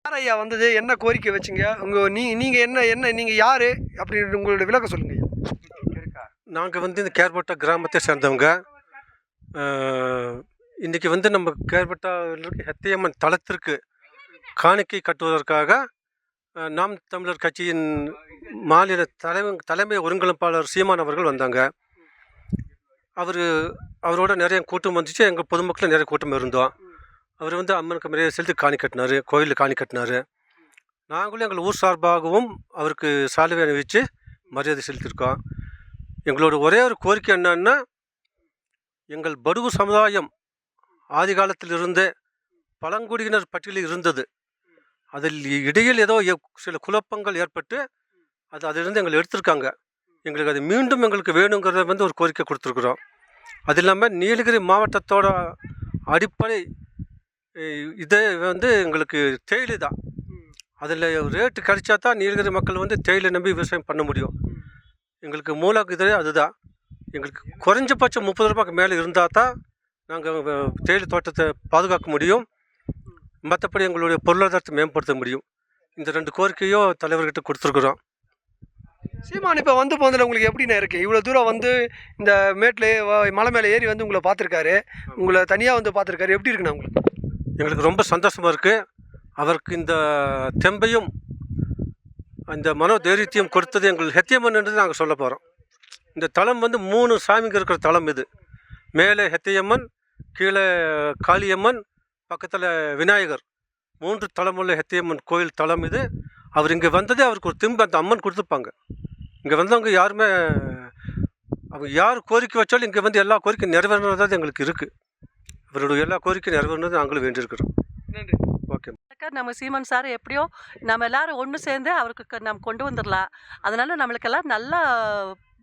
யார் ஐயா வந்தது, என்ன கோரிக்கை வச்சிங்க, நீங்கள் நீங்கள் யார் அப்படின்னு உங்களோட விளக்கம் சொல்லுங்கள் ஐயா. நாங்கள் இந்த கேர்பட்டா கிராமத்தை சேர்ந்தவங்க. இன்றைக்கி நம்ம கேர்பட்டாவில் ஹெத்தையம்மன் தளத்திற்கு காணிக்கை கட்டுவதற்காக நாம் தமிழர் கட்சியின் மாநில தலைமை ஒருங்கிணைப்பாளர் சீமான் அவர்கள் வந்தாங்க. அவரோட நிறைய கூட்டம் வந்துச்சு. எங்கள் பொதுமக்கள் நிறைய கூட்டம் இருந்தோம். அவர் அம்மனுக்கு நிறைய செலுத்தி காணி கட்டினார், கோயிலில் காணி கட்டினார். நாங்களும் எங்கள் ஊர் சார்பாகவும் அவருக்கு சாலுவை அணிவிச்சு மரியாதை செலுத்தியிருக்கோம். எங்களோட ஒரே ஒரு கோரிக்கை என்னன்னா, எங்கள் படுகு சமுதாயம் ஆதி காலத்தில் இருந்தே பழங்குடியினர் பட்டியலில் இருந்தது. அதில் இடையில் ஏதோ சில குழப்பங்கள் ஏற்பட்டு அதிலிருந்து எங்களை எடுத்திருக்காங்க. எங்களுக்கு அது மீண்டும் எங்களுக்கு வேணுங்கிறத ஒரு கோரிக்கை கொடுத்துருக்குறோம். அது இல்லாமல் நீலகிரி மாவட்டத்தோட அடிப்படை இதே எங்களுக்கு தேயிலை தான். அதில் ரேட்டு கிடைச்சா தான் நீலகிரி மக்கள் தேயிலை நம்பி விவசாயம் பண்ண முடியும். எங்களுக்கு மூலக்கு அதுதான். எங்களுக்கு குறைஞ்சபட்சம் 30 ரூபாய்க்கு மேலே இருந்தால் தான் நாங்கள் தேயிலை தோட்டத்தை பாதுகாக்க முடியும். மற்றபடி எங்களுடைய பொருளாதாரத்தை மேம்படுத்த முடியும். இந்த 2 கோரிக்கையோ தலைவர்கிட்ட கொடுத்துருக்குறோம். சீமான் இப்போ போனதில் உங்களுக்கு எப்படிண்ணா இருக்குது? இவ்வளோ தூரம் இந்த மேட்டில் மலை மேலே ஏறி உங்களை பார்த்துருக்காரு, உங்களை தனியாக பார்த்துருக்காரு. எப்படி இருக்குண்ணா உங்களுக்கு? எங்களுக்கு ரொம்ப சந்தோஷமாக இருக்குது. அவருக்கு இந்த தெம்பையும் அந்த மனோதைரியத்தையும் கொடுத்தது எங்கள் ஹெத்தியம்மன் என்று நாங்கள் சொல்ல போகிறோம். இந்த தலம் 3 சாமிங்க இருக்கிற தலம் இது. மேலே ஹெத்தியம்மன், கீழே காளியம்மன், பக்கத்தில் விநாயகர். 3 தலமுள்ள ஹெத்தியம்மன் கோயில் தலம் இது. அவர் இங்கே வந்ததே அவருக்கு ஒரு திம்பு அந்த அம்மன் கொடுத்துருப்பாங்க. இங்கே வந்தவங்க யாருமே அவங்க யார் கோரிக்கை வச்சாலும் இங்கே எல்லா கோரிக்கை நிறைவேறினது எங்களுக்கு இருக்குது. அவருடைய எல்லா கோரிக்கை நிறைவேறினது நாங்களும் வேண்டியிருக்கிறோம். நன்றி. ஓகே. நம்ம சீமான் சார் எப்படியோ நம்ம எல்லாரும் ஒன்று சேர்ந்து அவருக்கு நம்ம கொண்டு வந்துடலாம். அதனால நம்மளுக்கெல்லாம் நல்லா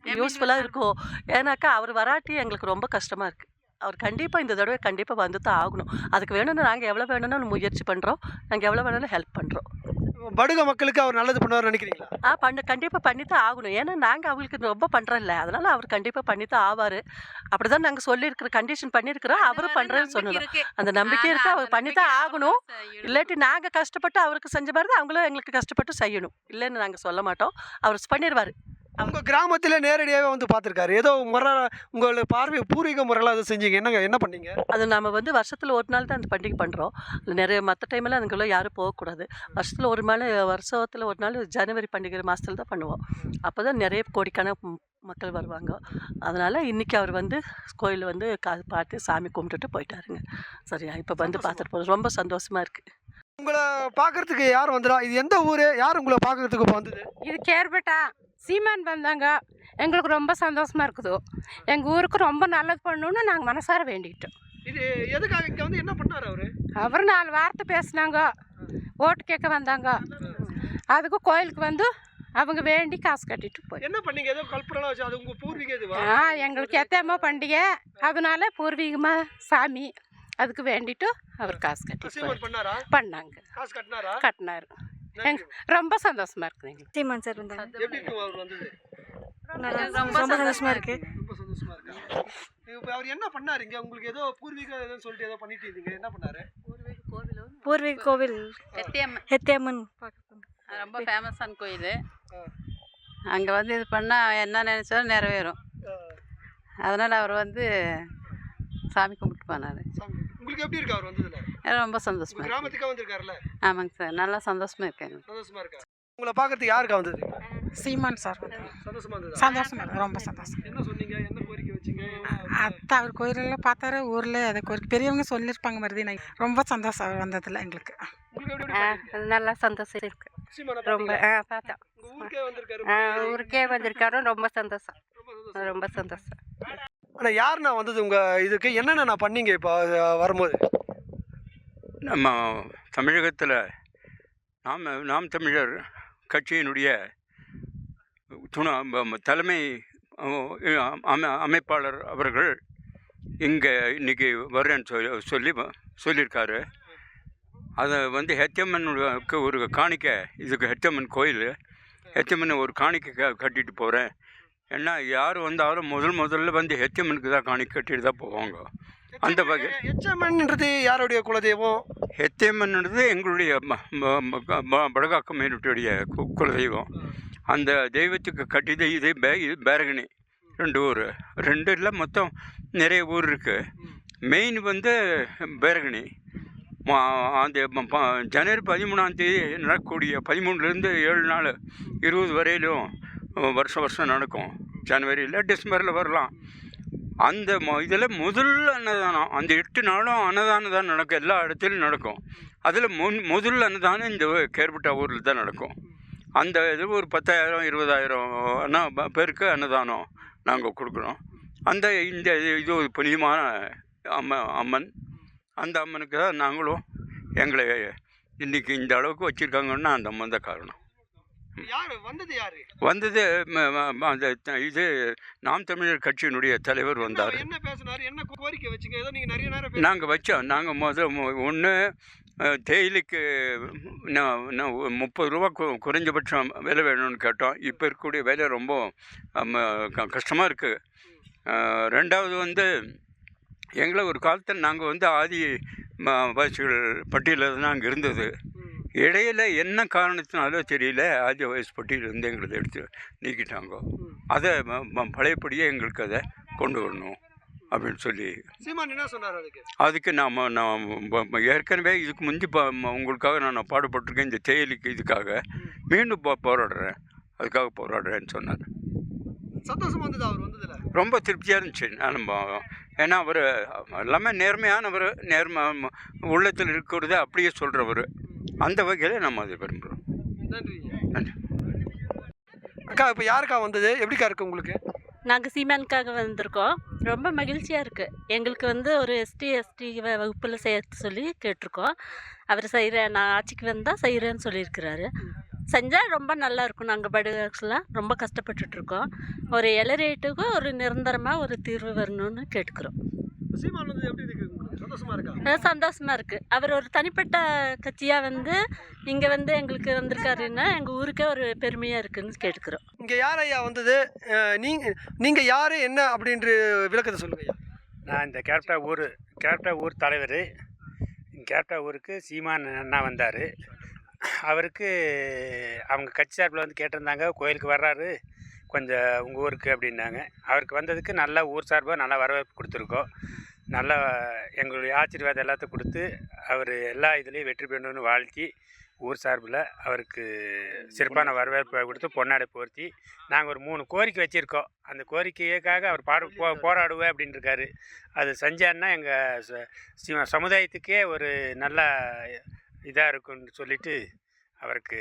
யூஸ்ஃபுல்லாக இருக்கும். ஏன்னாக்கா அவர் வராட்டி எங்களுக்கு ரொம்ப கஷ்டமாக இருக்குது. அவர் கண்டிப்பாக இந்த தடவை கண்டிப்பாக வந்து தான் ஆகணும். அதுக்கு வேணும்னு நாங்கள் எவ்வளோ வேணும்னு முயற்சி பண்ணுறோம். நாங்கள் எவ்வளோ வேணாலும் ஹெல்ப் பண்ணுறோம். படுக மக்களுக்கு அவர் நல்லது பண்ணுவார் நினைக்கிறீங்களா? கண்டிப்பாக பண்ணி தான் ஆகணும். ஏன்னா நாங்கள் அவங்களுக்கு ரொம்ப பண்ணுறோம்ல, அதனால் அவர் கண்டிப்பாக பண்ணி தான் ஆவார். அப்படி தான் நாங்கள் சொல்லியிருக்கிற கண்டிஷன் பண்ணியிருக்கிறோம். அவரும் பண்ணுறேன்னு சொல்லணும். அந்த நம்பிக்கை இருக்குது. அவர் பண்ணி தான் ஆகணும். இல்லாட்டி நாங்கள் கஷ்டப்பட்டு அவருக்கு செஞ்ச மாதிரி தான் அவங்களும் எங்களுக்கு கஷ்டப்பட்டு செய்யணும். இல்லைன்னு நாங்கள் சொல்ல மாட்டோம். அவர் பண்ணிடுவார். உங்கள் கிராமத்தில் நேரடியாகவே பார்த்துருக்காரு. ஏதோ உங்களை பூர்வீக முறையில் அதை செஞ்சீங்க. என்ன பண்ணீங்க? அது நம்ம வருஷத்தில் ஒரு நாள் தான் அந்த பண்டிகை பண்ணுறோம். நிறைய மற்ற டைமில் அதுக்குள்ளே யாரும் போகக்கூடாது. வருஷத்தில் ஒரு நாள் ஜனவரி பண்டிகை மாதத்தில் தான் பண்ணுவோம். அப்போ தான் நிறைய கோடிக்கான மக்கள் வருவாங்க. அதனால் இன்றைக்கி அவர் கோயில் பார்த்து சாமி கும்பிட்டுட்டு போயிட்டாருங்க. சரியா? இப்போ பார்த்துட்டு போகிறோம். ரொம்ப சந்தோஷமாக இருக்குது. உங்களை பார்க்குறதுக்கு யார் வந்துடா? இது எந்த ஊர்? யார் உங்களை பார்க்குறதுக்கு இப்போ வந்தது? இது கேர்பட்டா. சீமான் வந்தாங்க. எங்களுக்கு ரொம்ப சந்தோஷமாக இருக்குது. எங்கள் ஊருக்கு ரொம்ப நல்லது பண்ணணுன்னு நாங்கள் மனசார வேண்டிக்கிட்டோம். இது எதுக்காக இங்கே என்ன பண்ணார் அவர்? அவர் 4 வார்த்தை பேசினாங்க. ஓட்டு கேட்க வந்தாங்க. அதுக்கு கோயிலுக்கு அவங்க வேண்டி காசு கட்டிட்டு போய் என்ன பண்ணீங்க? ஏதோ கல்பனா வச்சு அது உங்கள் பூர்வீக இதுவா? எங்களுக்கு எத்தேமா பண்டிகை. அதனால பூர்வீகமாக சாமி அதுக்கு வேண்டிட்டு அவர் காசு கட்டி பண்ணாங்க. கட்டினாரு. ரொம்ப சந்தோஷமா இருக்கு. எங்களுக்கு சீமான் சார் வந்தாங்க. எப்படி இருக்கு அவர் வந்தது? ரொம்ப சந்தோஷமா இருக்கு. ரொம்ப சந்தோஷமா இருக்கு. இப்போ அவர் என்ன பண்ணாரு இங்க? உங்களுக்கு ஏதோ பூர்வீக ஏதோ சொல்லிட்டு ஏதோ பண்ணிட்டு இருந்தீங்க. என்ன பண்ணாரு? பூர்வீக கோவில் ஹெத்தியம்மன் ரொம்ப ஃபேமஸான கோயில். அங்கே இது பண்ணால் என்ன நினைச்சாலும் நிறைவேறும். அதனால் அவர் சாமி கும்பிட்டு போனார். உங்களுக்கு எப்படி இருக்கு அவர் வந்ததுல? ரொம்ப சந்தோஷமா. கிராமத்துக்கு வந்திருக்காருல்ல? ஆமாங்க சார். நல்லா சந்தோஷமா இருக்கேன். சந்தோஷமா இருக்கா? உங்களை பார்க்கறதுக்கு யாருக்கா வந்தது? சீமான் சார். சந்தோஷமா இருந்தது. சந்தோஷமா இருக்கு. ரொம்ப சந்தோஷம். என்ன சொன்னீங்க? என்ன கோரிக்கை வச்சீங்க? அவர் கோயிலெல்லாம் பார்த்தாரு. ஊரில் அதை கோரிக்கை பெரியவங்க சொல்லியிருப்பாங்க மருதி. ரொம்ப சந்தோஷம் அவர் வந்ததுல எங்களுக்கு. நல்லா சந்தோஷம் இருக்கு. ரொம்ப பார்த்தா ஊருக்கே வந்திருக்காரு. ரொம்ப சந்தோஷம். ரொம்ப சந்தோஷம். ஆனால் யாருண்ணா வந்தது உங்கள் இதுக்கு? என்னென்ன பண்ணீங்க இப்போ வரும்போது? நம்ம தமிழகத்தில் நாம் தமிழர் கட்சியினுடைய தலைமை அமைப்பாளர் அவர்கள் இங்கே இன்றைக்கி வர்றேன்னு சொல்லியிருக்காரு. அதை ஹெத்தியம்மனுக்கு ஒரு காணிக்கை, இதுக்கு ஹெத்தியம்மன் கோயில், ஹெத்தியம்மனை ஒரு காணிக்கை கட்டிட்டு போகிறேன். ஏன்னா யார் வந்தாலும் முதல்ல ஹெத்தியம்மனுக்கு தான் காணிக்கை கட்டிட்டு தான் போவாங்க. அந்த வகை எச்சம்மன்ன்றது யாருடைய குலதெய்வம்? ஹெத்தியம்மன்றது எங்களுடைய படகா கம்யூனிட்டியுடைய குலதெய்வம். அந்த தெய்வத்துக்கு கட்டியது இது பேரகணி. 2 ஊர், 2 இல்லை மொத்தம் நிறைய ஊர் இருக்குது. மெயின் வந்து பேரகணி. அந்த ஜனவரி 13ஆம் தேதி நடக்கக்கூடிய 13லேருந்து 7 நாள் 20 வரையிலும் வருஷம் நடக்கும். ஜனவரியில் டிசம்பரில் வரலாம். அந்த இதில் முதல் அன்னதானம், அந்த 8 நாளும் அன்னதானம் தான் நடக்கும். எல்லா இடத்துலையும் நடக்கும். அதில் முதல் அன்னதானம் இந்த கேர்பட்டா ஊரில் தான் நடக்கும். அந்த இது ஒரு 10,000 20,000 பேருக்கு அன்னதானம் நாங்கள் கொடுக்குறோம். இந்த இது ஒரு புனிதமான அம்மன். அந்த அம்மனுக்கு தான் நாங்களும் எங்களை இன்றைக்கி இந்த அளவுக்கு வச்சுருக்காங்கன்னா அந்த அம்மன் தான் காரணம். வந்தது அந்த இது நாம் தமிழர் கட்சியினுடைய தலைவர் வந்தார். நாங்கள் வச்சோம். நாங்கள் ஒன்று தேயிலைக்கு 30 ரூபா குறைஞ்சபட்சம் விலை வேணும்னு கேட்டோம். இப்போ இருக்கக்கூடிய விலை ரொம்ப கஷ்டமாக இருக்குது. 2வது வந்து எங்களை ஒரு காலத்தில் நாங்கள் வந்து ஆதி வாசிகள் பட்டியலில் தான் அங்கே இருந்தது. இடையில் என்ன காரணத்தினாலோ தெரியல ஆதி வயசு பட்டியலிருந்து எங்களை எடுத்து நீக்கிட்டாங்க. அதை பழையபடியே எங்களுக்கு அதை கொண்டு வரணும் அப்படின்னு சொல்லி அதுக்கு நான் ஏற்கனவே இதுக்கு முந்தி உங்களுக்காக நான் பாடுபட்டிருக்கேன். இந்த தேயிலைக்கு இதுக்காக மீண்டும் போராடுறேன், அதுக்காக போராடுறேன்னு சொன்னார். சந்தோஷமா இருந்தது அவர் வந்ததில்ல? ரொம்ப திருப்தியாக இருந்துச்சு. ஏன்னா அவர் எல்லாமே நேர்மையானவர், உள்ளத்தில் இருக்கிறத அப்படியே சொல்கிறவர். அந்த வகையில் நம்ம அதை விரும்புகிறோம். நன்றி. நன்றி. அக்கா, இப்போ யாருக்கா வந்தது? எப்படிக்கா இருக்குது உங்களுக்கு? நாங்கள் சீமானுக்காக வந்திருக்கோம். ரொம்ப மகிழ்ச்சியாக இருக்குது. எங்களுக்கு வந்து ஒரு எஸ்டி வகுப்பில் சேர்த்து சொல்லி கேட்டிருக்கோம். அவர் நான் ஆட்சிக்கு வந்தால் செய்கிறேன்னு சொல்லியிருக்கிறாரு. செஞ்சால் ரொம்ப நல்லா இருக்கும். நாங்கள் படுகெல்லாம் ரொம்ப கஷ்டப்பட்டுட்ருக்கோம். ஒரு இலை ரேட்டுக்கு ஒரு நிரந்தரமாக ஒரு தீர்வு வரணும்னு கேட்டுக்கிறோம். சீமான் வந்து எப்படி இருக்குது உங்களுக்கு? சந்தோஷமா இருக்கா? சந்தோஷமாக இருக்குது. அவர் ஒரு தனிப்பட்ட கட்சியாக வந்து இங்கே வந்து எங்களுக்கு வந்திருக்காருன்னா எங்கள் ஊருக்கே ஒரு பெருமையாக இருக்குதுன்னு கேட்டுக்கிறோம். இங்கே யார் ஐயா வந்தது? நீங்கள் யார் என்ன அப்படின்ற விளக்கத்தை சொல்லுங்க ஐயா. நான் இந்த கேரப்டா ஊர் தலைவர். கேரப்டா ஊருக்கு சீமான் அண்ணா வந்தார். அவருக்கு அவங்க கட்சி சார்பில் வந்து கேட்டிருந்தாங்க, கோயிலுக்கு வர்றாரு கொஞ்சம் உங்கள் ஊருக்கு அப்படின்னாங்க. அவருக்கு வந்ததுக்கு நல்லா ஊர் சார்பாக நல்லா வரவேற்பு கொடுத்துருக்கோம். நல்லா எங்களுடைய ஆசீர்வாதம் எல்லாத்தையும் கொடுத்து அவர் எல்லா இதுலேயும் வெற்றி பெறணும்னு வாழ்த்தி ஊர் சார்பில் அவருக்கு சிறப்பான வரவேற்பை கொடுத்து பொன்னாடை போர்த்தி நாங்கள் ஒரு 3 கோரிக்கை வச்சுருக்கோம். அந்த கோரிக்கைக்காக அவர் போராடுவேன் அப்படின்னு இருக்காரு. அது செஞ்சான்னா எங்கள் சமுதாயத்துக்கே ஒரு நல்ல இதாக இருக்குன்னு சொல்லிட்டு அவருக்கு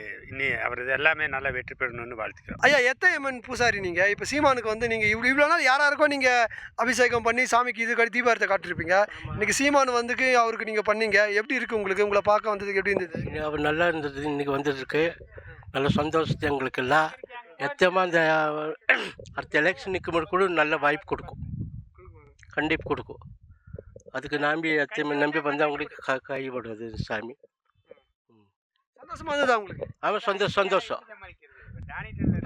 அவர் இது எல்லாமே நல்லா வெற்றி பெறணும்னு வாழ்த்துக்கிறோம். ஐயா, எத்தனை பூசாரி நீங்கள்? இப்போ சீமானுக்கு வந்து நீங்கள் இவ்வளோ நாள் யாராருக்கும் நீங்கள் அபிஷேகம் பண்ணி சாமிக்கு இது கட்டி தீபாரத்தை காட்டிருப்பீங்க. இன்றைக்கி சீமானு வந்துக்கு அவருக்கு நீங்கள் பண்ணீங்க. எப்படி இருக்குது உங்களுக்கு? உங்களை பார்க்க வந்ததுக்கு எப்படி இருந்தது? அவர் நல்லா இருந்தது. இன்றைக்கி வந்ததுக்கு நல்ல சந்தோஷத்தை எங்களுக்கு எல்லாம் எத்தமாக அந்த அடுத்த எலெக்ஷன் நிற்கும் கூட நல்ல வாய்ப்பு கொடுக்கும், கண்டிப்பாக கொடுக்கும். அதுக்கு நம்பி வந்தவங்களுக்கு கைவிடுறது சாமி. சந்தோஷமா இருந்ததா உங்களுக்கு? அவன் சந்தோஷம்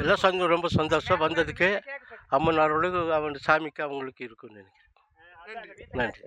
எல்லாம் ரொம்ப சந்தோஷம் வந்ததுக்கு. அம்மன் அருளுக்கு அவன் சாமிக்கு அவங்களுக்கு இருக்குன்னு நினைக்கிறேன். நன்றி.